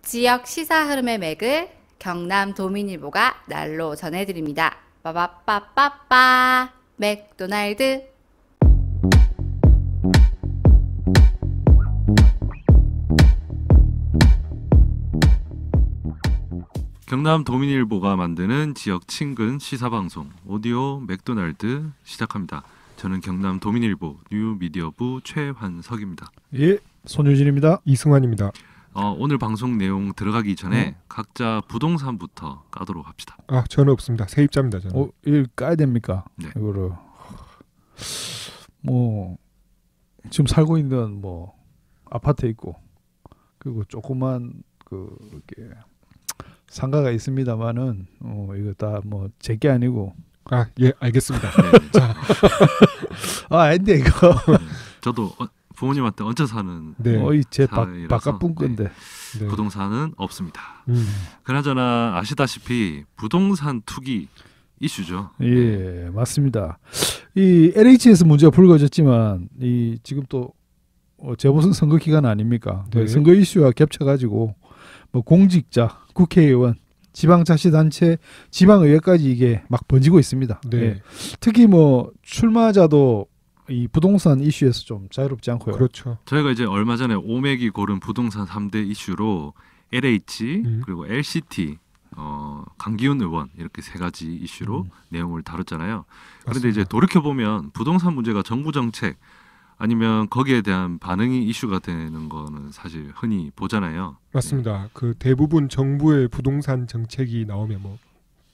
지역 시사 흐름의 맥을 경남 도민일보가 날로 전해드립니다. 빠바빠빠빠 맥도날드. 경남 도민일보가 만드는 지역 친근 시사방송 오디오 맥도날드 시작합니다. 저는 경남 도민일보 뉴미디어부 최환석입니다. 예, 손유진입니다. 이승환입니다. 오늘 방송 내용 들어가기 전에 각자 부동산부터 까도록 합시다. 저는 없습니다. 세입자입니다. 저는. 일 까야 됩니까? 네. 이거를 뭐 지금 살고 있는 뭐 아파트 있고 그리고 조그만 이렇게 상가가 있습니다만은 이거 다 뭐 제 게 아니고. 예, 알겠습니다. 네. 자, 아닌데 이거. 저도 부모님한테 얹혀 사는 네. 제 사이라서, 바깥분 건데. 네. 부동산은 없습니다. 음. 그나저나 아시다시피 부동산 투기 이슈죠. 예, 맞습니다. 이 LH에서 문제가 불거졌지만 이 지금 또 재보선 선거 기간 아닙니까? 네. 선거 이슈와 겹쳐가지고 뭐 공직자, 국회의원, 지방자치단체, 지방의회까지 이게 막 번지고 있습니다. 네. 예. 특히 뭐 출마자도 이 부동산 이슈에서 좀 자유롭지 않고요. 그렇죠. 저희가 이제 얼마 전에 오맥이 고른 부동산 3대 이슈로 LH 그리고 LCT 강기훈 의원 이렇게 세 가지 이슈로 내용을 다뤘잖아요. 그런데 맞습니다. 이제 돌이켜 보면 부동산 문제가 정부 정책 아니면 거기에 대한 반응이 이슈가 되는 거는 사실 흔히 보잖아요. 맞습니다. 그 대부분 정부의 부동산 정책이 나오면 뭐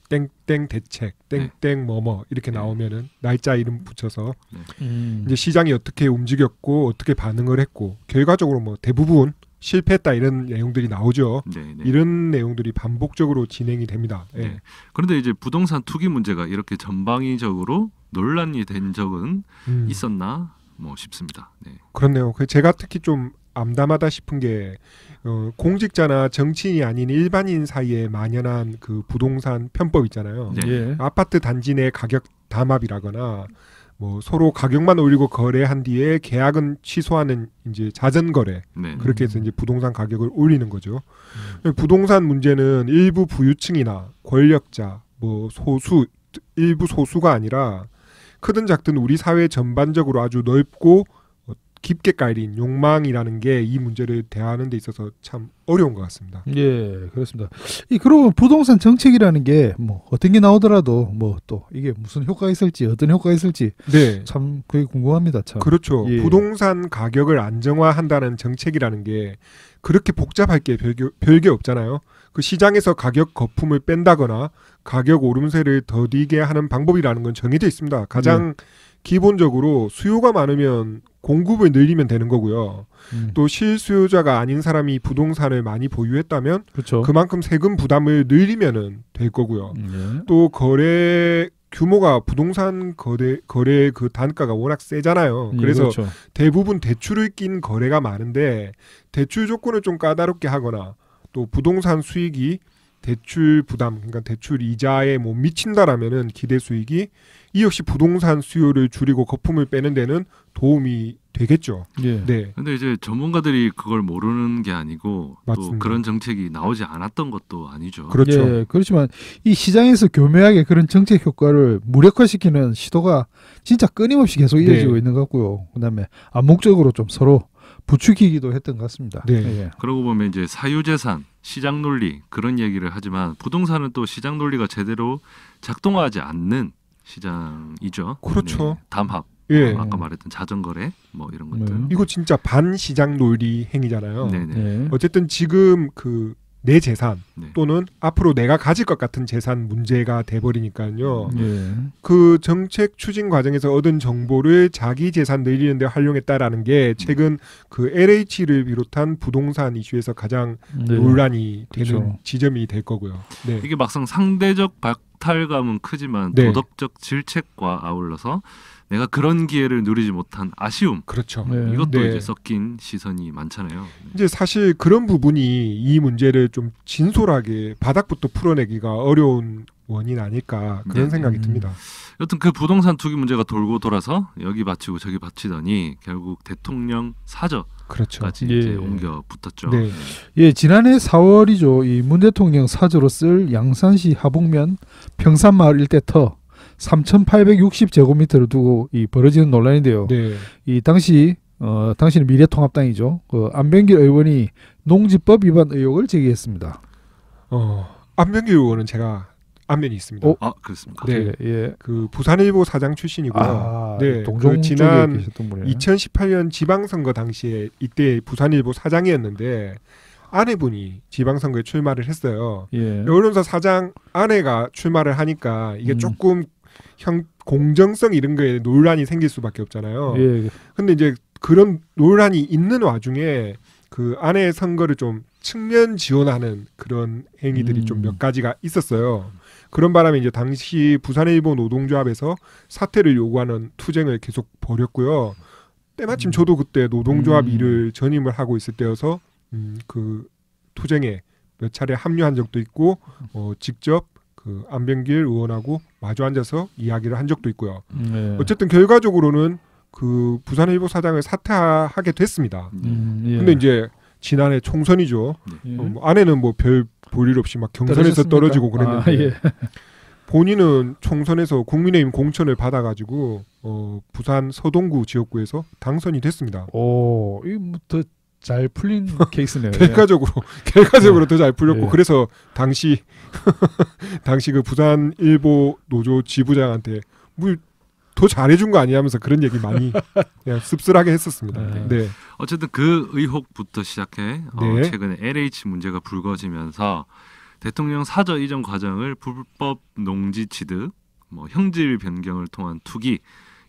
땡땡 대책, 땡땡 뭐뭐 이렇게 네. 나오면은 날짜 이름 붙여서 음. 이제 시장이 어떻게 움직였고 어떻게 반응을 했고 결과적으로 뭐 대부분 실패했다 이런 내용들이 나오죠. 네, 네. 이런 내용들이 반복적으로 진행이 됩니다. 예. 네. 그런데 이제 부동산 투기 문제가 이렇게 전방위적으로 논란이 된 적은 있었나 뭐 싶습니다. 네. 그렇네요. 제가 특히 좀 암담하다 싶은 게 공직자나 정치인이 아닌 일반인 사이에 만연한 그 부동산 편법 있잖아요. 네. 예. 아파트 단지 내 가격 담합이라거나 뭐 서로 가격만 올리고 거래한 뒤에 계약은 취소하는 이제 자전 거래 네. 그렇게 해서 이제 부동산 가격을 올리는 거죠. 부동산 문제는 일부 부유층이나 권력자 뭐 일부 소수가 아니라 크든 작든 우리 사회 전반적으로 아주 넓고 깊게 깔린 욕망이라는 게 이 문제를 대하는 데 있어서 참 어려운 것 같습니다. 예, 그렇습니다. 그러고 부동산 정책이라는 게 뭐 어떤 게 나오더라도 뭐 또 이게 무슨 효과가 있을지 어떤 효과가 있을지 네. 참 그게 궁금합니다. 참. 그렇죠. 예. 부동산 가격을 안정화한다는 정책이라는 게 그렇게 복잡할 게 별게 없잖아요. 그 시장에서 가격 거품을 뺀다거나 가격 오름세를 더디게 하는 방법이라는 건 정해져 있습니다. 가장 기본적으로 수요가 많으면 공급을 늘리면 되는 거고요. 또 실수요자가 아닌 사람이 부동산을 많이 보유했다면 그렇죠. 그만큼 세금 부담을 늘리면은 될 거고요. 예. 또 거래 규모가 부동산 거래 그 단가가 워낙 세잖아요. 그래서 그렇죠. 대부분 대출을 낀 거래가 많은데 대출 조건을 좀 까다롭게 하거나 또 부동산 수익이 대출 부담, 그러니까 대출 이자에 뭐 미친다라면은 기대 수익이 이 역시 부동산 수요를 줄이고 거품을 빼는 데는 도움이 되겠죠. 예. 네. 근데 이제 전문가들이 그걸 모르는 게 아니고 또 맞습니다. 그런 정책이 나오지 않았던 것도 아니죠. 그렇죠. 예, 그렇지만 이 시장에서 교묘하게 그런 정책 효과를 무력화시키는 시도가 진짜 끊임없이 계속 이어지고 네. 있는 것 같고요. 그다음에 암묵적으로 좀 서로 부추기기도 했던 것 같습니다. 네. 예. 그러고 보면 이제 사유재산, 시장 논리 그런 얘기를 하지만 부동산은 또 시장 논리가 제대로 작동하지 않는 시장이죠. 그렇죠. 네. 담합, 예. 아까 말했던 자전거래 뭐 이런 것들. 네. 이거 진짜 반시장 논리 행위잖아요. 네네. 예. 어쨌든 지금 내 재산 네. 또는 앞으로 내가 가질 것 같은 재산 문제가 돼버리니까요. 예. 그 정책 추진 과정에서 얻은 정보를 자기 재산 늘리는 데 활용했다라는 게 최근 그 LH를 비롯한 부동산 이슈에서 가장 네. 논란이 되는 그렇죠. 지점이 될 거고요. 네. 이게 막상 상대적 박탈감은 크지만 네. 도덕적 질책과 아울러서 내가 그런 기회를 누리지 못한 아쉬움 그렇죠. 네. 이것도 네. 이제 섞인 시선이 많잖아요. 이제 사실 그런 부분이 이 문제를 좀 진솔하게 바닥부터 풀어내기가 어려운 원인 아닐까 그런 네. 생각이 듭니다. 여튼 그 부동산 투기 문제가 돌고 돌아서 여기 바치고 저기 바치더니 결국 대통령 사저까지 그렇죠. 이제 예. 옮겨 붙었죠. 네. 예, 지난해 4월이죠. 이 문 대통령 사저로 쓸 양산시 하북면 평산마을 일대 터 3,860제곱미터를 두고 이 벌어지는 논란인데요. 네. 이 당시 당시는 미래통합당이죠. 그 안병길 의원이 농지법 위반 의혹을 제기했습니다. 안병길 의원은 제가 안면이 있습니다. 어? 아 그렇습니까? 네. 예. 그 부산일보 사장 출신이고요. 아, 네. 동종 그 지난 쪽에 계셨던 분이에요. 2018년 지방선거 당시에 이때 부산일보 사장이었는데 아내분이 지방선거에 출마를 했어요. 예. 언론사 사장 아내가 출마를 하니까 이게 음. 조금 공정성 이런 거에 논란이 생길 수밖에 없잖아요. 예. 근데 이제 그런 논란이 있는 와중에 그 아내의 선거를 좀 측면 지원하는 그런 행위들이 좀 몇 가지가 있었어요. 그런 바람에 이제 당시 부산일보 노동조합에서 사퇴를 요구하는 투쟁을 계속 벌였고요. 때마침 저도 그때 노동조합 일을 전임을 하고 있을 때여서 그 투쟁에 몇 차례 합류한 적도 있고 직접 그 안병길 의원하고 마주 앉아서 이야기를 한 적도 있고요. 예. 어쨌든 결과적으로는 그 부산일보 사장을 사퇴하게 됐습니다. 예. 근데 이제 지난해 총선이죠. 예. 뭐 아내는 뭐 별 볼일 없이 막 경선에서 떨어졌습니까? 떨어지고 그랬는데 아, 예. 본인은 총선에서 국민의힘 공천을 받아가지고 부산 서동구 지역구에서 당선이 됐습니다. 오, 이더 잘 풀린 케이스네요. 결과적으로 더 잘 풀렸고 예. 그래서 당시 그 부산일보 노조 지부장한테 뭐 더 잘해준 거 아니야 하면서 그런 얘기 많이 그냥 씁쓸하게 했었습니다. 네. 네. 어쨌든 그 의혹부터 시작해 네. 최근에 LH 문제가 불거지면서 대통령 사저 이전 과정을 불법 농지 취득, 뭐 형질 변경을 통한 투기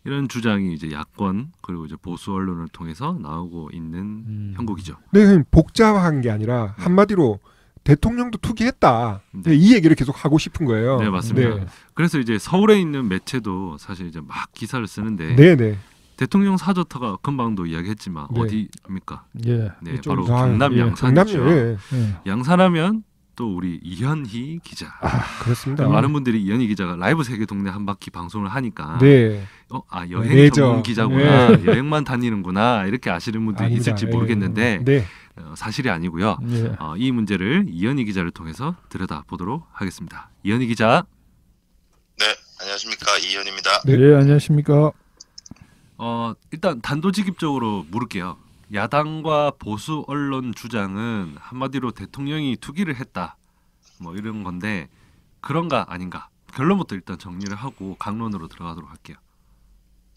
이런 주장이 이제 야권 그리고 이제 보수 언론을 통해서 나오고 있는 형국이죠. 네, 복잡한 게 아니라 한마디로 대통령도 투기했다. 네. 이 얘기를 계속 하고 싶은 거예요. 네, 맞습니다. 네. 그래서 이제 서울에 있는 매체도 사실 이제 막 기사를 쓰는데 네, 네. 대통령 사저터가 금방도 이야기했지만 네. 어디입니까? 예. 네, 이쪽- 바로 아, 경남 예, 양산이죠. 경남요. 예. 예. 양산하면 또 우리 이현희 기자. 그렇습니다. 많은 분들이 이현희 기자가 라이브 세계 동네 한 바퀴 방송을 하니까 네. 여행 매저. 전문 기자구나, 여행만 다니는구나 이렇게 아시는 분들이 아닙니다. 있을지 예. 모르겠는데 네. 사실이 아니고요. 예. 이 문제를 이현희 기자를 통해서 들여다보도록 하겠습니다. 이현희 기자. 네, 안녕하십니까. 이현입니다. 네. 예, 안녕하십니까? 일단 단도직입적으로 물을게요. 야당과 보수 언론 주장은 한마디로 대통령이 투기를 했다. 뭐 이런 건데 그런가 아닌가? 결론부터 일단 정리를 하고 강론으로 들어가도록 할게요.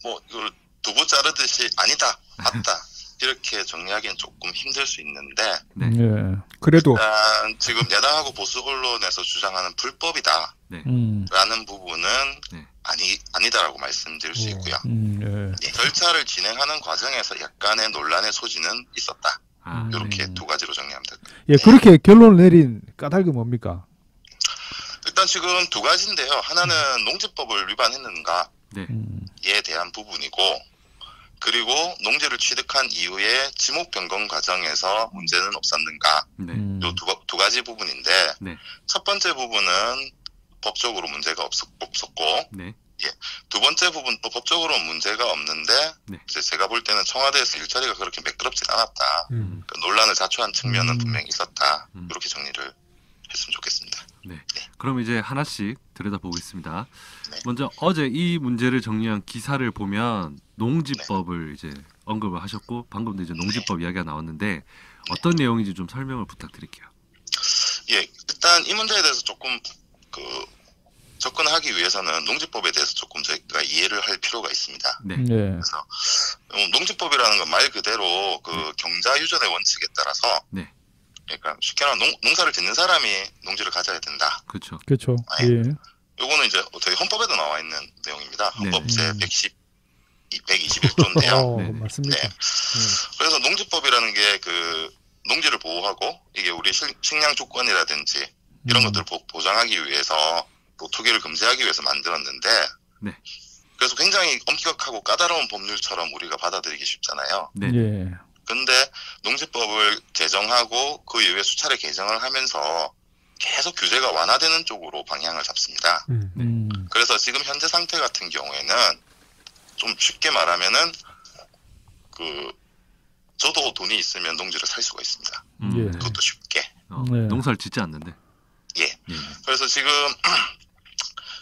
뭐 이걸 두부 자르듯이 아니다, 맞다 이렇게 정리하기엔 조금 힘들 수 있는데 네. 예. 그래도 일단 지금 야당하고 보수 언론에서 주장하는 불법이다라는 네. 부분은 네. 아니다라고 말씀드릴 수 있고요. 예. 절차를 진행하는 과정에서 약간의 논란의 소지는 있었다. 이렇게 네. 두 가지로 정리합니다. 예, 그렇게 결론을 내린 까닭은 뭡니까? 일단 지금 두 가지인데요. 하나는 농지법을 위반했는가에 네. 대한 부분이고, 그리고 농지를 취득한 이후에 지목 변경 과정에서 문제는 없었는가. 네. 요 두 가지 부분인데, 네. 첫 번째 부분은 법적으로 문제가 없었고, 네. 두 번째 부분 또 법적으로 문제가 없는데, 네. 이제 제가 볼 때는 청와대에서 일처리가 그렇게 매끄럽진 않았다. 그 논란을 자초한 측면은 분명히 있었다. 이렇게 정리를 했으면 좋겠습니다. 네. 그럼 이제 하나씩 들여다보겠습니다. 네. 먼저 어제 이 문제를 정리한 기사를 보면 농지법을 이제 언급을 하셨고 방금도 이제 농지법 이야기가 나왔는데 어떤 내용인지 좀 설명을 부탁드릴게요. 예, 일단 이 문제에 대해서 조금 접근하기 위해서는 농지법에 대해서 조금 저희가 이해를 할 필요가 있습니다. 네. 예. 그래서 농지법이라는 건 말 그대로 그 경자유전의 원칙에 따라서 네. 그러니까 쉽게 말하면 농사를 짓는 사람이 농지를 가져야 된다. 그렇죠. 그렇죠. 예. 요거는 이제 저희 헌법에도 나와 있는 내용입니다. 헌법 제 네. 121조인데요. 네네. 맞습니까? 네. 그래서 농지법이라는 게 그 농지를 보호하고 이게 우리 식량 주권이라든지 이런 것들을 보장하기 위해서 또 투기를 금지하기 위해서 만들었는데 네. 그래서 굉장히 엄격하고 까다로운 법률처럼 우리가 받아들이기 쉽잖아요. 네. 예. 근데 농지법을 개정하고 그 이후에 수차례 개정을 하면서 계속 규제가 완화되는 쪽으로 방향을 잡습니다. 그래서 지금 현재 상태 같은 경우에는 좀 쉽게 말하면은 저도 돈이 있으면 농지를 살 수가 있습니다. 예. 그것도 쉽게. 네. 농사를 짓지 않는데. 예. 예. 그래서 지금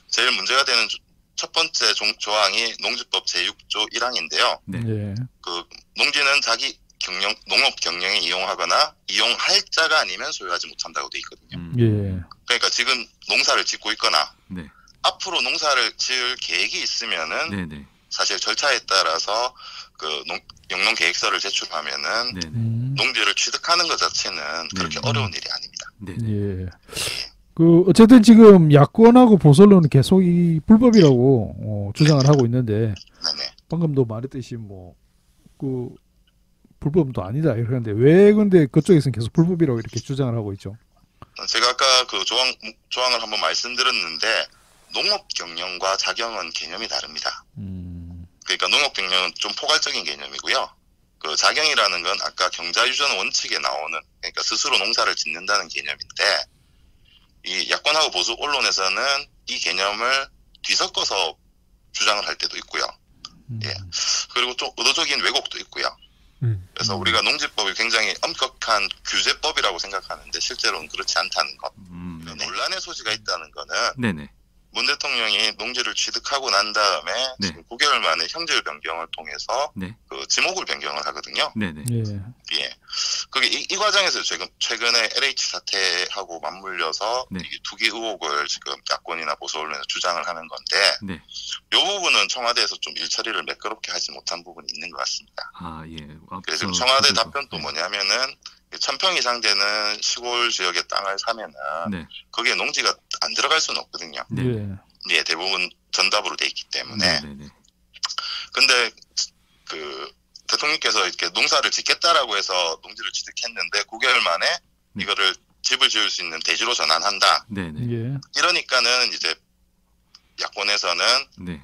제일 문제가 되는 첫 번째 조항이 농지법 제6조 1항인데요. 네. 예. 농지는 자기 농업 경영에 이용하거나 이용할 자가 아니면 소유하지 못한다고 돼 있거든요. 예. 그러니까 지금 농사를 짓고 있거나 네. 앞으로 농사를 지을 계획이 있으면은 네네. 사실 절차에 따라서 영농 계획서를 제출하면은 네네. 농지를 취득하는 것 자체는 그렇게 네네. 어려운 일이 아닙니다. 네네. 예. 어쨌든 지금 야권하고 보수언론은 계속 이 불법이라고 주장을 하고 있는데 네네. 방금도 말했듯이 불법도 아니다 이러는데 왜 근데 그쪽에서는 계속 불법이라고 이렇게 주장을 하고 있죠? 제가 아까 그 조항을 한번 말씀드렸는데 농업 경영과 자경은 개념이 다릅니다. 그러니까 농업 경영은 좀 포괄적인 개념이고요. 그 자경이라는 건 아까 경자유전 원칙에 나오는 그러니까 스스로 농사를 짓는다는 개념인데 이 야권하고 보수 언론에서는 이 개념을 뒤섞어서 주장을 할 때도 있고요. 예. 그리고 좀 의도적인 왜곡도 있고요. 그래서 우리가 농지법이 굉장히 엄격한 규제법이라고 생각하는데 실제로는 그렇지 않다는 것. 논란의 소지가 있다는 거는 네네. 문 대통령이 농지를 취득하고 난 다음에 네. 지금 9개월 만에 형질 변경을 통해서 네. 지목을 변경을 하거든요. 네네. 예. 예. 그게 이 과정에서 최근에 LH 사태하고 맞물려서 네. 이게 투기 의혹을 지금 야권이나 보수 언론에서 주장을 하는 건데 네. 이 부분은 청와대에서 좀 일처리를 매끄럽게 하지 못한 부분이 있는 것 같습니다. 아 예. 그래서 지금 청와대 그래도, 답변도 네. 뭐냐면은 1000평 이상 되는 시골 지역의 땅을 사면은 네. 거기에 농지가 안 들어갈 수는 없거든요. 네. 예, 대부분 전답으로 돼 있기 때문에. 네네. 근데 대통령께서 이렇게 농사를 짓겠다라고 해서 농지를 취득했는데 9개월 만에 네. 이거를 집을 지을 수 있는 대지로 전환한다. 네네. 예. 이러니까는 이제 야권에서는 네.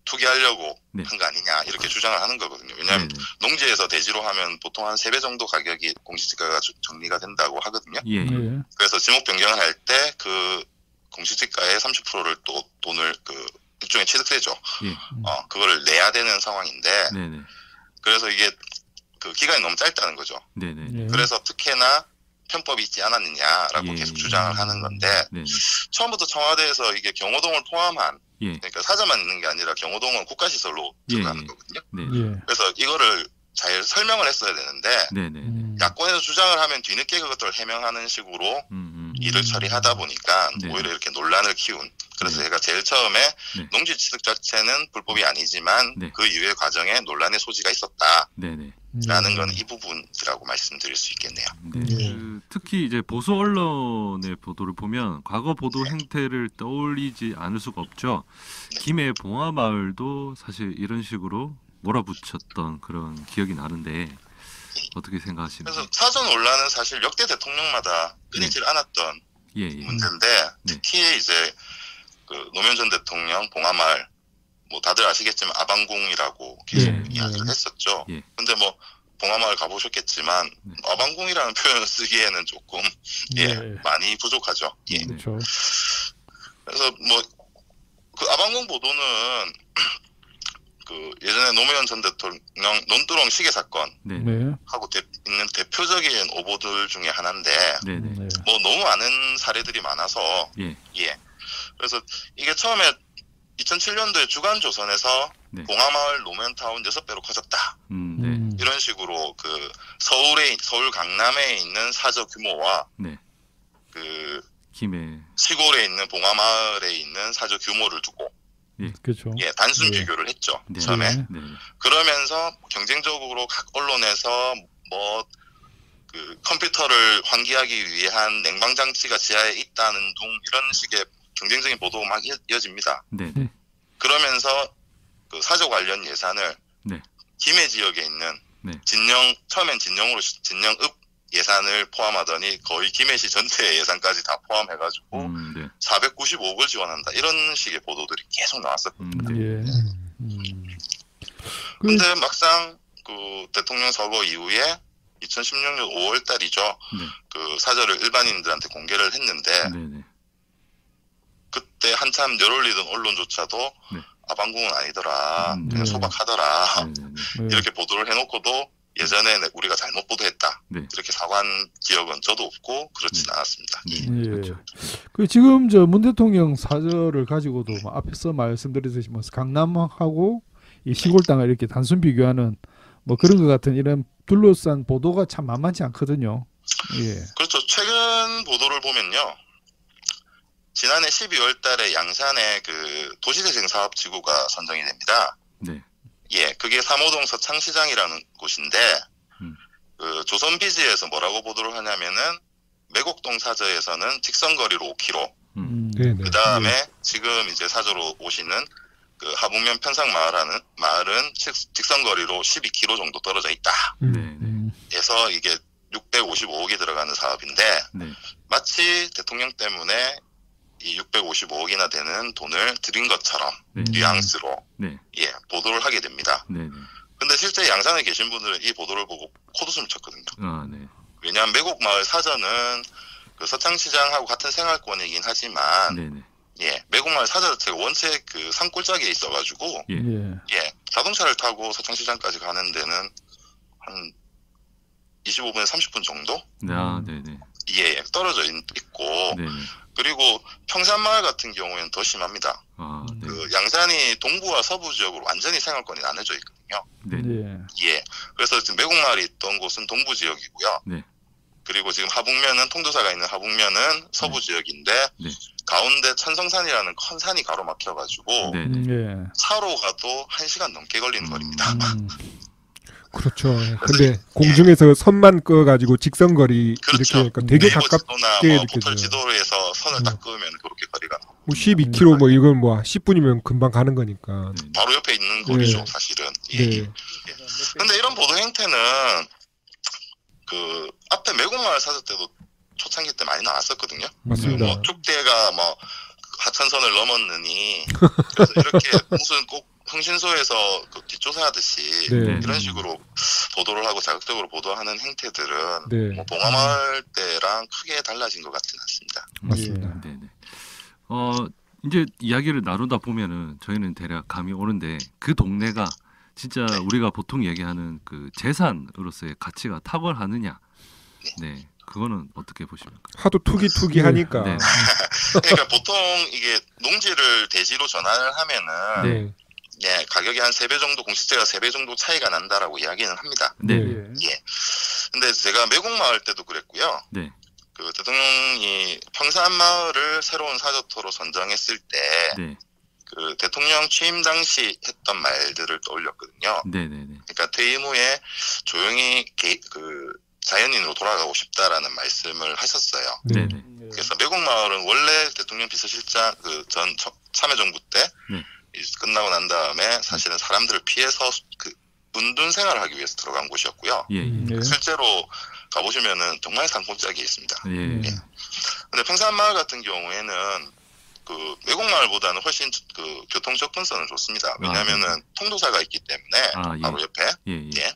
투기하려고 네. 한 거 아니냐 이렇게 주장을 하는 거거든요. 왜냐하면 네네. 농지에서 대지로 하면 보통 한 3배 정도 가격이 공시지가가 정리가 된다고 하거든요. 예. 예. 그래서 지목 변경을 할 때 그 공시지가의 30%를 또 돈을 일종의 취득세죠. 예. 그거를 내야 되는 상황인데 네네. 그래서 이게 기간이 너무 짧다는 거죠. 네네. 예. 그래서 특혜나 편법이 있지 않았느냐라고 예. 계속 주장을 하는 건데 네네. 처음부터 청와대에서 이게 경호동을 포함한 예. 그러니까 사저만 있는 게 아니라 경호동은 국가시설로 들어가는 예. 거거든요. 네. 예. 그래서 이거를 잘 설명을 했어야 되는데 네네. 야권에서 주장을 하면 뒤늦게 그것들을 해명하는 식으로 일을 처리하다 보니까 네. 오히려 이렇게 논란을 키운. 그래서 네. 제가 제일 처음에 네. 농지 취득 자체는 불법이 아니지만 네. 그 이후의 과정에 논란의 소지가 있었다라는 네네. 건 이 부분이라고 말씀드릴 수 있겠네요. 네. 특히 이제 보수 언론의 보도를 보면 과거 보도 행태를 떠올리지 않을 수가 없죠. 김해 봉화마을도 사실 이런 식으로 몰아붙였던 그런 기억이 나는데 어떻게 생각하시나요? 그래서 사전 논란은 사실 역대 대통령마다 끊이질 않았던 예. 문제인데 특히 이제 노무현 전 대통령 봉화마을 뭐 다들 아시겠지만 아방궁이라고 계속 이야기를 했었죠. 예. 근데 뭐 봉화마을 가보셨겠지만 아방궁이라는 표현을 쓰기에는 조금 많이 부족하죠. 예. 그렇죠. 그래서 뭐 그 아방궁 보도는 예전에 노무현 전 대통령 논두렁 시계 사건 네. 네. 하고 있는 대표적인 오보들 중에 하나인데 네네. 네. 뭐 너무 많은 사례들이 많아서 예. 그래서 이게 처음에 2007년도에 주간조선에서 네. 봉화마을 노면타운 6배로 커졌다 네. 이런 식으로 서울 강남에 있는 사저 규모와 네. 김해. 시골에 있는 봉화마을에 있는 사저 규모를 두고 그렇죠. 단순 비교를 했죠. 네. 처음에. 네. 그러면서 경쟁적으로 각 언론에서 컴퓨터를 환기하기 위한 냉방장치가 지하에 있다는 둥 이런 식의 경쟁적인 보도가 막 이어집니다. 네. 그러면서 사저 관련 예산을 김해 지역에 있는 처음엔 진영읍 예산을 포함하더니 거의 김해시 전체 예산까지 다 포함해가지고 495억을 지원한다 이런 식의 보도들이 계속 나왔었거든요. 근데 막상 대통령 서거 이후에 2016년 5월 달이죠. 네. 그 사절을 일반인들한테 공개를 했는데 네네. 그때 한참 열올리던 언론조차도 네. 방궁은 아니더라. 그냥 네. 소박하더라. 네네네. 네. 이렇게 보도를 해놓고도 예전에 우리가 잘못 보도했다. 네. 이렇게 사과한 기억은 저도 없고 그렇진 않았습니다. 네. 예. 그렇죠. 그 지금 저 문 대통령 사절을 가지고도 뭐 앞에서 말씀드렸듯이 뭐 강남하고 이 시골 땅을 이렇게 단순 비교하는 뭐 그런 것 같은 이런 둘러싼 보도가 참 만만치 않거든요. 예. 그렇죠. 최근 보도를 보면요. 지난해 12월 달에 양산에 그 도시재생 사업 지구가 선정이 됩니다. 네. 예, 그게 3호동 서창시장이라는 곳인데, 그 조선비즈에서 뭐라고 보도를 하냐면은, 매곡동 사저에서는 직선거리로 5km, 네네. 그 다음에 지금 이제 사저로 오시는 그 하북면 편상마을은 직선거리로 12km 정도 떨어져 있다. 네. 해서 이게 655억이 들어가는 사업인데, 네. 마치 대통령 때문에 이 655억이나 되는 돈을 들인 것처럼 네. 뉘앙스로 네. 예, 보도를 하게 됩니다. 네. 근데 실제 양산에 계신 분들은 이 보도를 보고 코웃음을 쳤거든요. 아, 네. 왜냐하면 매곡마을 사저는 그 서창시장하고 같은 생활권이긴 하지만 네. 네. 예, 매곡마을 사저 자체가 원체 그 산골짜기에 있어가지고 예. 예. 예, 자동차를 타고 서창시장까지 가는 데는 한 25분에 30분 정도 아, 네. 네. 예, 떨어져 있고 네. 그리고 평산마을 같은 경우에는 더 심합니다. 아, 네. 그 양산이 동부와 서부 지역으로 완전히 생활권이 나눠져 있거든요. 네. 예. 예. 그래서 지금 매곡마을이 있던 곳은 동부 지역이고요. 네. 그리고 지금 하북면은 통도사가 있는 하북면은 서부 지역인데 네. 가운데 천성산이라는 큰 산이 가로막혀가지고 네. 예. 차로 가도 1시간 넘게 걸리는 거리입니다. 그렇죠. 근데 공중에서 선만 그어가지고 직선거리 그렇죠. 이렇게 하니까 되게 네이버 가깝게 지도나 뭐 느껴져요. 포털 지도에서 선을 딱 그으면 그렇게 거리가 뭐 12km 뭐 이건 뭐 10분이면 금방 가는 거니까. 네. 바로 옆에 있는 거리죠, 네. 사실은. 예. 네. 근데 이런 보도 행태는 그 앞에 매곡마을 사저 때도 초창기 때 많이 나왔었거든요. 맞습니다. 뭐 축대가 뭐 하천선을 넘었느니 그래서 이렇게 무슨 꼭 흥신소에서 그 뒷조사하듯이 네. 이런 식으로 보도를 하고 자극적으로 보도하는 행태들은 네. 뭐 봉화마을 때랑 크게 달라진 것 같지는 않습니다. 맞습니다. 네. 네. 이제 이야기를 나누다 보면은 저희는 대략 감이 오는데 그 동네가 진짜 우리가 보통 얘기하는 그 재산으로서의 가치가 탁월하느냐. 네. 그거는 어떻게 보십니까? 하도 투기 하니까. 네. 그러니까 보통 이게 농지를 대지로 전환을 하면은 네. 예, 가격이 한 3배 정도 공시세가 3배 정도 차이가 난다라고 이야기는 합니다. 네. 예. 근데 제가 매곡마을 때도 그랬고요. 네. 그 대통령이 평산마을을 새로운 사저토로 선정했을 때 네. 그 대통령 취임 당시 했던 말들을 떠올렸거든요. 네. 네. 네. 그러니까 퇴임 후에 조용히 그 자연인으로 돌아가고 싶다라는 말씀을 하셨어요. 네. 네. 네. 그래서 매곡마을은 원래 대통령 비서실장 그 전 참여정부 때 네. 끝나고 난 다음에 사실은 사람들을 피해서 그 문둔 생활을 하기 위해서 들어간 곳이었고요. 예. 예. 실제로 가보시면은 정말 산골짜기에 있습니다. 예. 근데 평산마을 같은 경우에는 그 매곡마을보다는 훨씬 그 교통 접근성은 좋습니다. 왜냐하면은 통도사가 있기 때문에 아, 예. 바로 옆에 예. 예.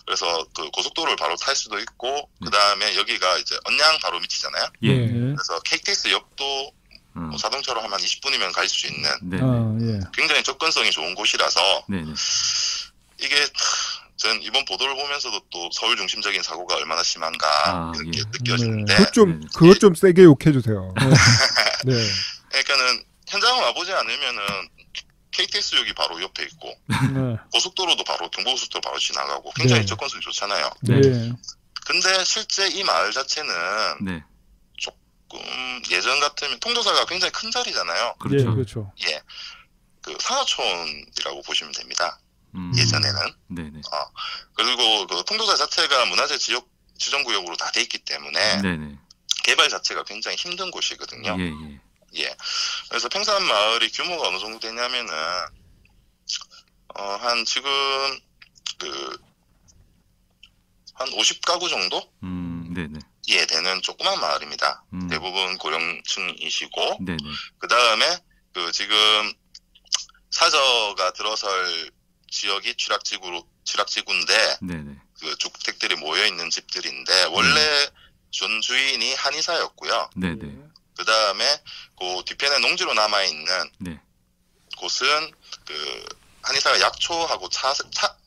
그래서 그 고속도로를 바로 탈 수도 있고 그 다음에 여기가 이제 언양 바로 밑이잖아요. 예. 예. 그래서 KTX 역도 뭐 자동차로 하면 20분이면 갈 수 있는 네. 아, 예. 굉장히 접근성이 좋은 곳이라서 네. 네. 이게 전 이번 보도를 보면서도 또 서울 중심적인 사고가 얼마나 심한가 아, 이렇게 예. 느껴지는데 그것 좀 세게 욕해 주세요. 네. 그러니까는 현장을 와보지 않으면은 KTX역이 바로 옆에 있고 네. 고속도로도 바로 경부고속도로 바로 지나가고 굉장히 네. 접근성이 좋잖아요. 네. 근데 실제 이 마을 자체는 네. 조금 예전 같으면 통도사가 굉장히 큰 자리잖아요. 예, 그렇죠. 그렇죠. 예, 그 상하촌이라고 보시면 됩니다. 음. 예전에는. 네. 네. 그리고 그 통도사 자체가 문화재 지정구역으로 다 돼 있기 때문에 네. 네. 개발 자체가 굉장히 힘든 곳이거든요. 예. 예. 예. 그래서 평산 마을이 규모가 어느 정도 되냐면은 한 지금 한 50가구 정도 네. 네. 예 되는 조그만 마을입니다. 음. 대부분 고령층이시고 네. 네. 그 다음에 그 지금 사저가 들어설 지역이 취락지구인데 네. 네. 그 주택들이 모여 있는 집들인데 원래 전 주인이 한의사였고요. 네네. 그 다음에 그 뒤편에 농지로 남아 있는 네. 곳은 그 한의사가 약초하고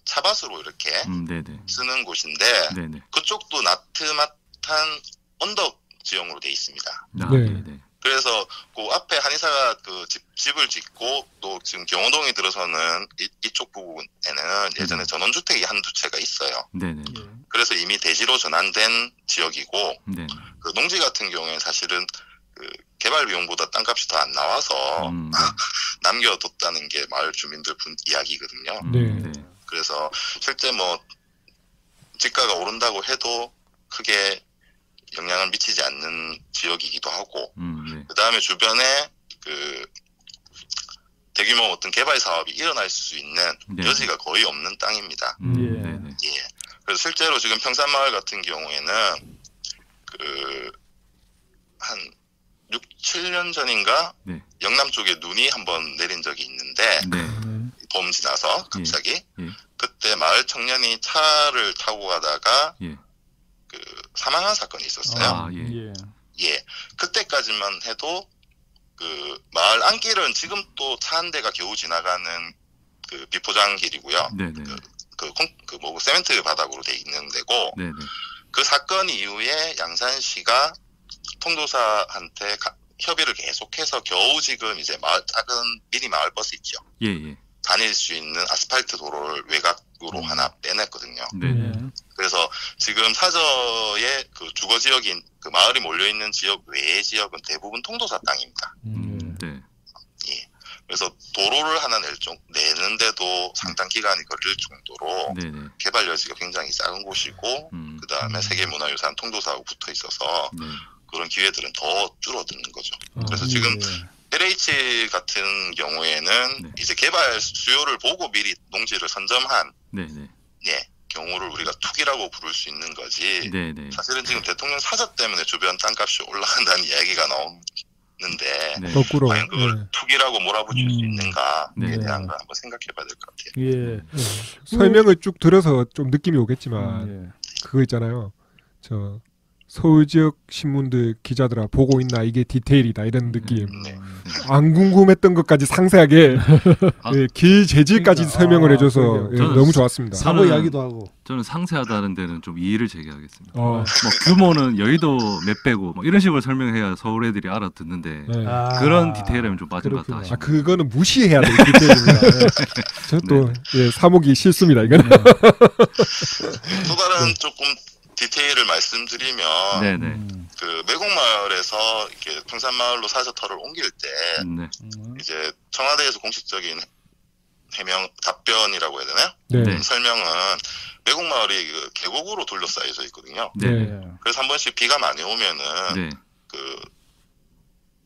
차밭으로 이렇게 네네. 쓰는 곳인데 네네. 그쪽도 나트막한 언덕 지형으로 돼 있습니다. 아, 네. 네네. 그래서 그 앞에 한의사가 그 집을 짓고 또 지금 경호동에 들어서는 이쪽 부분에는 예전에 전원주택이 한두 채가 있어요. 네네. 그래서 이미 대지로 전환된 지역이고 네. 그 농지 같은 경우에 사실은 그 개발 비용보다 땅값이 더 안 나와서 네. 남겨뒀다는 게 마을 주민들 이야기거든요. 네. 네. 그래서 실제 뭐 집가가 오른다고 해도 크게 영향을 미치지 않는 지역이기도 하고 네. 그 다음에 주변에 그 대규모 어떤 개발 사업이 일어날 수 있는 네. 여지가 거의 없는 땅입니다. 네네. 예. 그래서 실제로 지금 평산마을 같은 경우에는 그 한 6, 7년 전인가 네. 영남 쪽에 눈이 한번 내린 적이 있는데 네. 봄 지나서 갑자기 예. 그때 마을 청년이 차를 타고 가다가 예. 그 사망한 사건이 있었어요. 아, 예. 예. 그때까지만 해도 그 마을 안길은 지금 또 차 한 대가 겨우 지나가는 그 비포장 길이고요. 네네. 뭐 세멘트 바닥으로 돼 있는 데고 네네. 그 사건 이후에 양산시가 통도사한테 협의를 계속해서 겨우 지금 이제 작은 미니 마을 버스 있죠. 예. 다닐 수 있는 아스팔트 도로를 외곽으로 하나 빼냈거든요. 네네. 그래서 지금 사저의 그 주거 지역인 그 마을이 몰려 있는 지역 외의 지역은 대부분 통도사 땅입니다. 네. 예. 그래서 도로를 하나 내는데도 상당 기간이 걸릴 정도로 네네. 개발 여지가 굉장히 작은 곳이고 그 다음에 세계문화유산 통도사하고 붙어 있어서 네. 그런 기회들은 더 줄어드는 거죠. 그래서 지금 LH 같은 경우에는 네. 이제 개발 수요를 보고 미리 농지를 선점한 네네. 예, 경우를 우리가 투기라고 부를 수 있는 거지. 네네. 사실은 지금 대통령 사저 때문에 주변 땅값이 올라간다는 이야기가 나오는데 네. 거꾸로. 과연 그걸 투기라고 몰아붙일 수 있는가에 네. 대한 걸 한번 생각해봐야 될 것 같아요. 예. 설명을 쭉 들어서 좀 느낌이 오겠지만 그거 있잖아요. 저 서울 지역 신문들 기자들아 보고 있나 이게 디테일이다 이런 느낌. 네. 안 궁금했던 것까지 상세하게 예, 길 재질까지 그러니까. 설명을 해줘서 그러게요. 예, 저는 너무 좋았습니다. 사고 저는- 이야기도 하고. 저는 상세하다는 데는 좀 이의를 제기하겠습니다. 어, 뭐 규모는 여의도 몇 배고 뭐 이런 식으로 설명해야 서울 애들이 알아듣는데 네. 그런 디테일하면 좀 빠진 것 그렇구나. 같다. 아 그거는 무시해야 될 디테일입니다. 예. 저또 예, 사목이 실수입니다. 이거는. 또 다른 조금 디테일을 말씀드리면 네네. 그 매곡마을에서 이렇게 평산마을로 사저터를 옮길 때 네. 이제 청와대에서 공식적인 해명 답변이라고 해야 되나요? 네. 네. 설명은 매곡마을이 그 계곡으로 둘러싸여져 있거든요. 네. 그래서 한 번씩 비가 많이 오면은 네. 그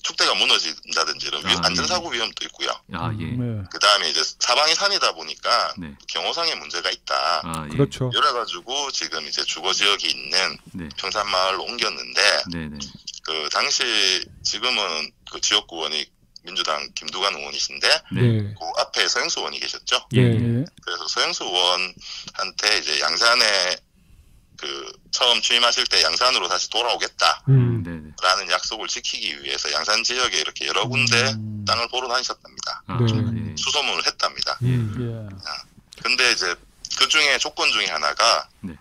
축대가 무너진다든지 이런 아, 안전사고 위험도 있고요. 아 예. 그 다음에 이제 사방이 산이다 보니까 네. 경호상의 문제가 있다. 아 예. 그렇죠. 이래가지고 지금 이제 주거 지역이 있는 네. 평산마을로 옮겼는데 네네. 그 당시 지금은 그 지역구원이 민주당 김두관 의원이신데 네. 네. 그 앞에 서영수 의원이 계셨죠. 예. 네. 그래서 서영수 의원한테 이제 양산에 그 처음 취임하실 때 양산으로 다시 돌아오겠다라는 네네. 약속을 지키기 위해서 양산 지역에 이렇게 여러 군데 땅을 보러 다니셨답니다. 아, 네. 예. 수소문을 했답니다. 예. 근데 이제 그 중에 조건 중에 하나가 네.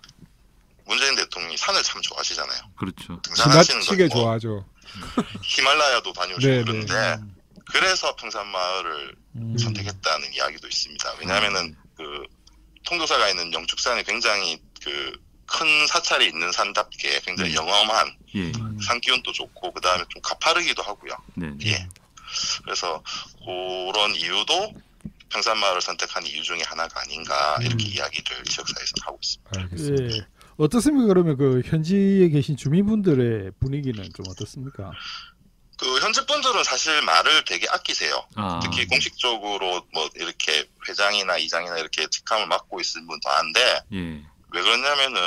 문재인 대통령이 산을 참 좋아하시잖아요. 그렇죠. 등산하시는 지나치게 거 뭐 좋아하죠. 히말라야도 다녀오시고 네, 그런데 그래서 평산마을을 선택했다는 이야기도 있습니다. 왜냐하면은 그 통도사가 있는 영축산이 굉장히 그 큰 사찰이 있는 산답게 굉장히 영험한 예. 산 기운도 좋고 그 다음에 좀 가파르기도 하고요. 네. 예. 그래서 그런 이유도 평산마을을 선택한 이유 중에 하나가 아닌가 이렇게 이야기를 지역사회에서는 하고 있습니다. 알겠습니다. 예. 어떻습니까? 그러면 그 현지에 계신 주민분들의 분위기는 좀 어떻습니까? 그 현지 분들은 사실 말을 되게 아끼세요. 아. 특히 공식적으로 뭐 이렇게 회장이나 이장이나 이렇게 직함을 맡고 있는 분도 아는데 예. 왜 그러냐면은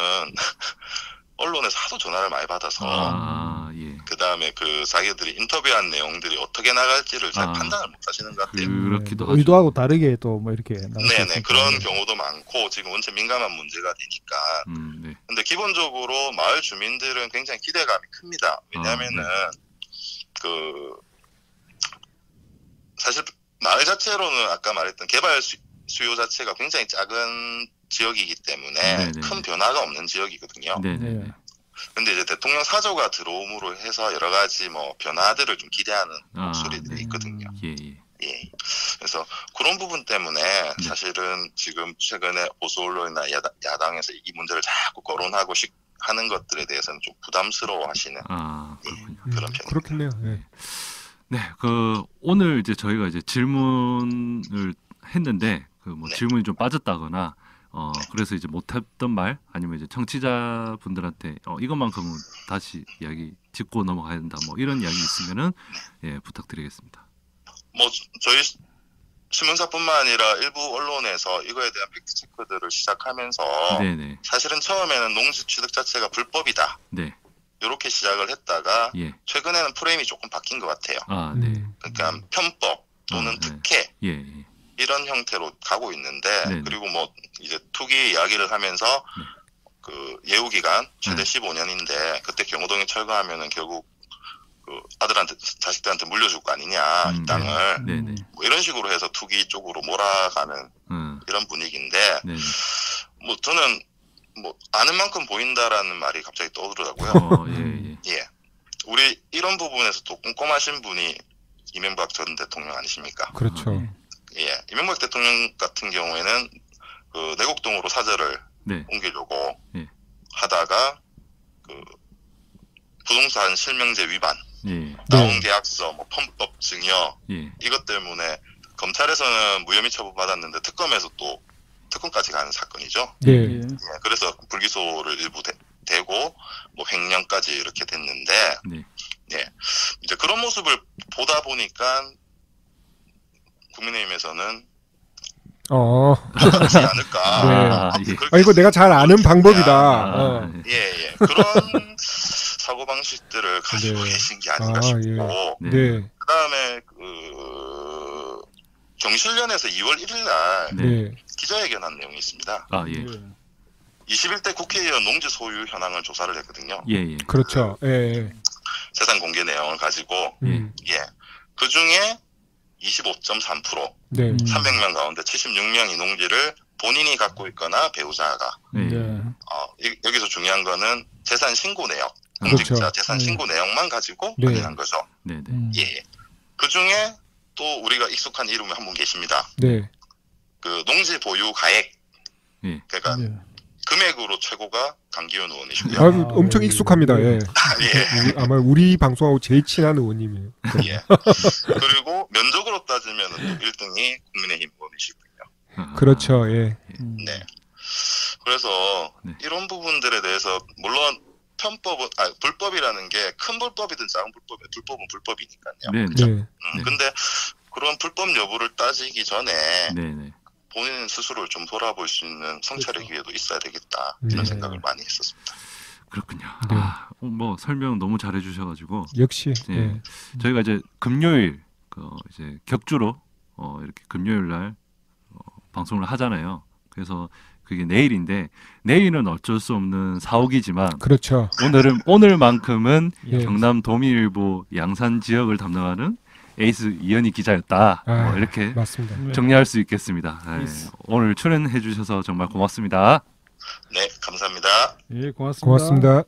언론에서 하도 전화를 많이 받아서 아, 예. 그 다음에 그 자기들이 인터뷰한 내용들이 어떻게 나갈지를 잘 판단을 못 하시는 것 같아요. 그렇기도 하죠. 의도하고 다르게 또 뭐 이렇게 네네, 그런 경우도 많고 지금 원체 민감한 문제가 되니까. 네. 근데 기본적으로 마을 주민들은 굉장히 기대감이 큽니다. 왜냐하면은 그 사실 마을 자체로는 아까 말했던 개발 수요 자체가 굉장히 작은 지역이기 때문에 네네. 큰 변화가 없는 지역이거든요. 네네. 근데 이제 대통령 사조가 들어옴으로 해서 여러 가지 뭐 변화들을 좀 기대하는 목소리들이 네. 있거든요. 예. 예. 그래서 그런 부분 때문에 사실은 지금 최근에 보수 언론이나 야당에서 이 문제를 자꾸 거론하고 하는 것들에 대해서는 좀 부담스러워하시는 그렇군요. 그런 편입니다. 그렇겠네요. 예. 네, 그 오늘 이제 저희가 이제 질문을 했는데 그 뭐 네. 질문이 좀 빠졌다거나 그래서 이제 못했던 말 아니면 이제 청취자분들한테 이것만큼은 다시 이야기 짚고 넘어가야 된다 뭐 이런 이야기 있으면은 예 부탁드리겠습니다. 뭐 저희 신문사뿐만 아니라 일부 언론에서 이거에 대한 팩트 체크들을 시작하면서 네네. 사실은 처음에는 농지 취득 자체가 불법이다. 네. 이렇게 시작을 했다가 예. 최근에는 프레임이 조금 바뀐 것 같아요. 네. 그러니까 편법 또는 특혜 예. 이런 형태로 가고 있는데 네네. 그리고 뭐 이제 투기 이야기를 하면서 그 예우 기간 최대 15년인데 그때 경호동에 철거하면은 결국 그 아들한테 자식들한테 물려줄 거 아니냐 이 땅을 네네. 뭐 이런 식으로 해서 투기 쪽으로 몰아가는 이런 분위기인데 네네. 뭐 저는 뭐 아는 만큼 보인다라는 말이 갑자기 떠오르더라고요. 예. 우리 이런 부분에서 또 꼼꼼하신 분이 이명박 전 대통령 아니십니까? 그렇죠. 예. 이명박 대통령 같은 경우에는 그 내곡동으로 사저를 옮기려고 하다가 그 부동산 실명제 위반, 나온 계약서, 뭐 편법 증여 이것 때문에 검찰에서는 무혐의 처분받았는데 특검에서 또 특검까지 가는 사건이죠. 네. 그래서 불기소를 일부 되고 뭐 횡령까지 이렇게 됐는데 이제 그런 모습을 보다 보니까 국민의힘에서는 하지 않을까. 이거 내가 잘 아는 방법이다. 예. 그런 사고방식들을 가지고 계신 게 아닌가 싶고 그다음에 그 경실련에서 2월 1일 날 기자회견한 내용이 있습니다. 21대 국회의원 농지 소유 현황을 조사를 했거든요. 그렇죠. 재산 공개 내용을 가지고 그 중에 25.3% 300명 가운데 76명이 농지를 본인이 갖고 있거나 배우자가 여기서 중요한 거는 재산 신고 내역, 공직자 재산 신고 내역만 가지고 확인한 거죠. 그 중에 또 우리가 익숙한 이름이 한 분 계십니다. 그 농지 보유 가액, 그러니까 금액으로 최고가 강기훈 의원이시고요. 엄청 익숙합니다. 아마 우리 방송하고 제일 친한 의원님이에요. 그리고 면적으로 따지면 또 1등이 국민의힘 의원이시고요. 그렇죠. 네. 그래서 이런 부분들에 대해서 물론 편법은 불법이라는 게 큰 불법이든 작은 불법은 불법이니까요. 근데 그런 불법 여부를 따지기 전에 본인 스스로를 좀 돌아볼 수 있는 성찰의 기회도 있어야 되겠다 이런 생각을 많이 했었습니다. 그렇군요. 뭐 설명 너무 잘해 주셔가지고 역시 저희가 이제 금요일 이제 격주로 이렇게 금요일 날 방송을 하잖아요. 그래서 그게 내일인데 내일은 어쩔 수 없는 사옥이지만 그렇죠. 오늘만큼은 경남 도민일보 양산 지역을 담당하는 에이스 이현희 기자였다. 뭐 이렇게 맞습니다. 정리할 수 있겠습니다. 오늘 출연해 주셔서 정말 고맙습니다. 네, 감사합니다. 예, 고맙습니다.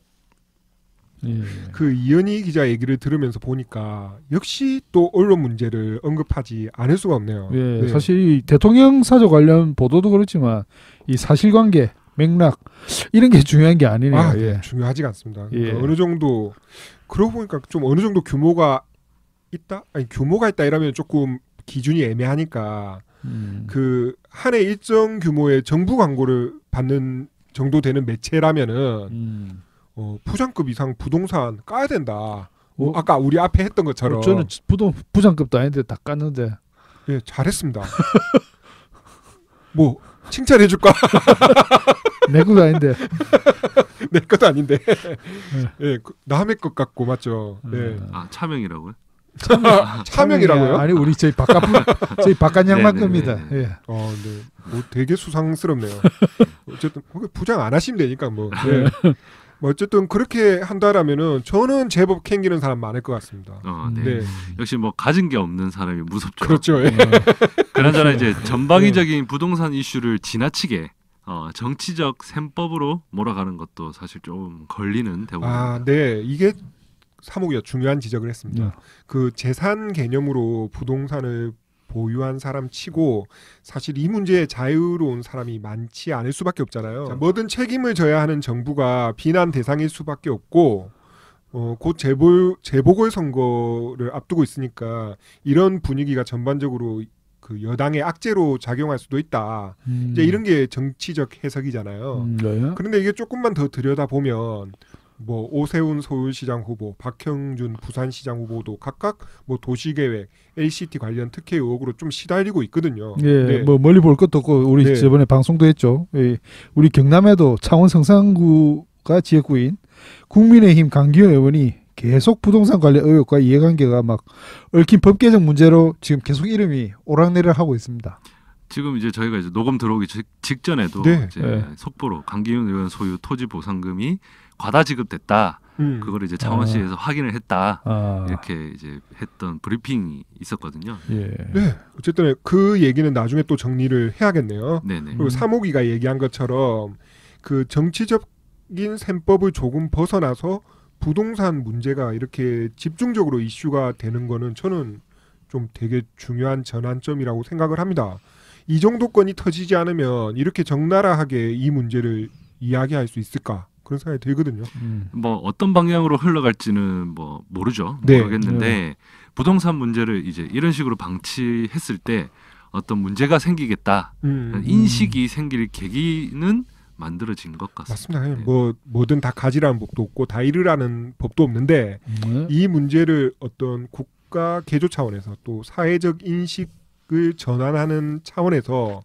그 이현희 기자 얘기를 들으면서 보니까 역시 또 언론 문제를 언급하지 않을 수가 없네요. 사실 이 대통령 사저 관련 보도도 그렇지만 이 사실관계, 맥락 이런 게 중요한 게 아니네요. 중요하지가 않습니다. 그러니까 어느 정도 그러고 보니까 좀 어느 정도 규모가 있다? 규모가 있다 이러면 조금 기준이 애매하니까 그 한 해 일정 규모의 정부 광고를 받는 정도 되는 매체라면은 부장급 이상 부동산 까야 된다. 아까 우리 앞에 했던 것처럼 저는 부장급도 아닌데 다 깠는데 잘했습니다. 뭐 칭찬해줄까? 내 것도 아닌데. 내 것도 아닌데. 예, 남의 것 같고 맞죠. 네. 아 차명이라고요? 차명이라고요? 아니 우리 저희 바깥 양반 겁니다. 예. 네. 뭐 되게 수상스럽네요. 어쨌든 부장 안 하시면 되니까 뭐. 네. 뭐 어쨌든 그렇게 한다라면은 저는 제법 캥기는 사람 많을 것 같습니다. 네. 네. 역시 뭐 가진 게 없는 사람이 무섭죠. 그렇죠. 예. 그나저나 이제 전방위적인 부동산 이슈를 지나치게 정치적 셈법으로 몰아가는 것도 사실 좀 걸리는 대목입니다. 네. 이게 사목이가 중요한 지적을 했습니다. 그 재산 개념으로 부동산을 보유한 사람 치고 사실 이 문제에 자유로운 사람이 많지 않을 수밖에 없잖아요. 자, 뭐든 책임을 져야 하는 정부가 비난 대상일 수밖에 없고 곧 재보궐선거를 앞두고 있으니까 이런 분위기가 전반적으로 그 여당의 악재로 작용할 수도 있다. 이제 이런 게 정치적 해석이잖아요. 네. 그런데 이게 조금만 더 들여다보면 뭐 오세훈 서울시장 후보, 박형준 부산시장 후보도 각각 뭐 도시계획, LCT 관련 특혜 의혹으로 좀 시달리고 있거든요. 예, 네. 뭐 멀리 볼 것도 없고 우리 네. 저번에 방송도 했죠. 예, 우리 경남에도 창원 성산구가 지역구인 국민의힘 강기현 의원이 계속 부동산 관련 의혹과 이해관계가 막 얽힌 법 개정 문제로 지금 계속 이름이 오락내리를 하고 있습니다. 지금 이제 저희가 이제 녹음 들어오기 직전에도 네. 이제 네. 속보로 강기훈 의원 소유 토지 보상금이 과다 지급됐다. 그걸 이제 창원시에서 확인을 했다. 이렇게 이제 했던 브리핑이 있었거든요. 예. 네. 어쨌든 그 얘기는 나중에 또 정리를 해야겠네요. 네네. 그리고 사목이가 얘기한 것처럼 그 정치적인 셈법을 조금 벗어나서 부동산 문제가 이렇게 집중적으로 이슈가 되는 거는 저는 좀 되게 중요한 전환점이라고 생각을 합니다. 이 정도 건이 터지지 않으면 이렇게 적나라하게 이 문제를 이야기할 수 있을까? 그런 생각이 들거든요. 뭐 어떤 방향으로 흘러갈지는 뭐 모르죠. 네. 모르겠는데 부동산 문제를 이제 이런 식으로 방치했을 때 어떤 문제가 생기겠다. 인식이 생길 계기는 만들어진 것 같습니다. 맞습니다. 뭐 뭐든 다 가지라는 법도 없고 다 잃으라는 법도 없는데 이 문제를 어떤 국가 개조 차원에서 또 사회적 인식을 전환하는 차원에서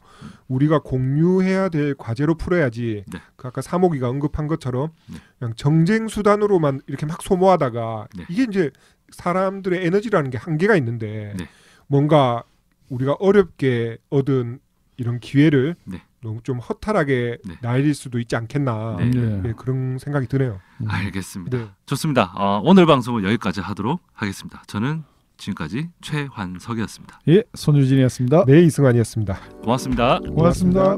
우리가 공유해야 될 과제로 풀어야지. 네. 그 아까 사목이가 언급한 것처럼 네. 그냥 정쟁 수단으로만 이렇게 막 소모하다가 네. 이게 이제 사람들의 에너지라는 게 한계가 있는데 네. 뭔가 우리가 어렵게 얻은 이런 기회를 네. 너무 좀 허탈하게 네. 날릴 수도 있지 않겠나. 네. 네, 그런 생각이 드네요. 알겠습니다. 네. 좋습니다. 오늘 방송은 여기까지 하도록 하겠습니다. 저는 지금까지 최환석이었습니다. 예, 손유진이었습니다. 네, 이승환이었습니다. 고맙습니다. 고맙습니다.